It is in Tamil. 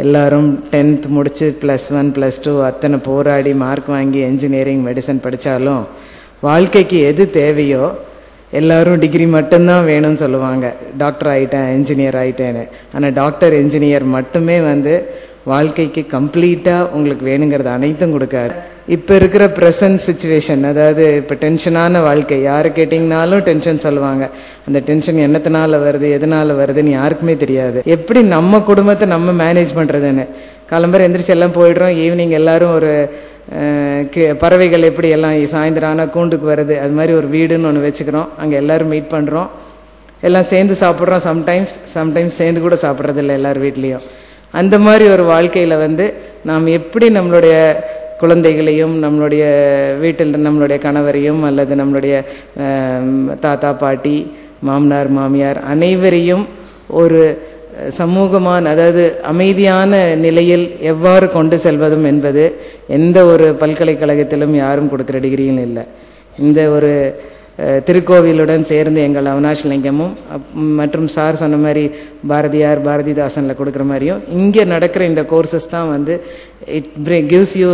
எல்லாரும் 10th முடிச்சு +1 +2 அத்தனை போராடி மார்க் வாங்கி என்ஜினியரிங் மெடிசன் படித்தாலும் வாழ்க்கைக்கு எது தேவையோ எல்லாரும் டிகிரி மட்டும்தான் வேணும்னு சொல்லுவாங்க. டாக்டர் ஆகிட்டேன், என்ஜினியர் ஆகிட்டேன்னு. ஆனால் டாக்டர் என்ஜினியர் மட்டுமே வாழ்க்கைக்கு கம்ப்ளீட்டாக உங்களுக்கு வேணுங்கிறது அனைத்தும் கொடுக்காரு. இப்போ இருக்கிற ப்ரெசன்ட் சுச்சுவேஷன், அதாவது இப்போ டென்ஷனான வாழ்க்கை, யார் கேட்டிங்கனாலும் டென்ஷன் சொல்லுவாங்க. அந்த டென்ஷன் என்னத்தினால வருது, எதனால் வருதுன்னு யாருக்குமே தெரியாது. எப்படி நம்ம குடும்பத்தை நம்ம மேனேஜ் பண்ணுறதுன்னு. காலம்பரம் எந்திரிச்சு எல்லாம் போயிடுறோம். ஈவினிங் எல்லோரும் ஒரு பறவைகள் எப்படி எல்லாம் சாயந்தரம் ஆனால் கூண்டுக்கு வருது, அது மாதிரி ஒரு வீடுன்னு ஒன்று வச்சுக்கிறோம். அங்கே எல்லோரும் மீட் பண்ணுறோம், எல்லாம் சேர்ந்து சாப்பிட்றோம். சம்டைம்ஸ் சேர்ந்து கூட சாப்பிட்றதில்ல எல்லார் வீட்லேயும். அந்த மாதிரி ஒரு வாழ்க்கையில் நாம் எப்படி நம்மளுடைய குழந்தைகளையும் நம்மளுடைய வீட்டில் நம்மளுடைய கணவரையும் அல்லது நம்மளுடைய தாத்தா பாட்டி மாமனார் மாமியார் அனைவரையும் ஒரு சமூகமான, அதாவது அமைதியான நிலையில் எவ்வாறு கொண்டு செல்வதும் என்பது எந்த ஒரு பல்கலைக்கழகத்திலும் யாரும் கொடுக்குற டிகிரியும் இல்லை. இந்த ஒரு திருக்கோவிலுடன் சேர்ந்து எங்கள் அவினாஷலிங்கமும் மற்றும் சார் சொன்ன மாதிரி பாரதியார் பாரதிதாசனில் கொடுக்குற மாதிரியும் இங்கே நடக்கிற இந்த கோர்சஸ் தான் இட் கிவ்ஸ் யூ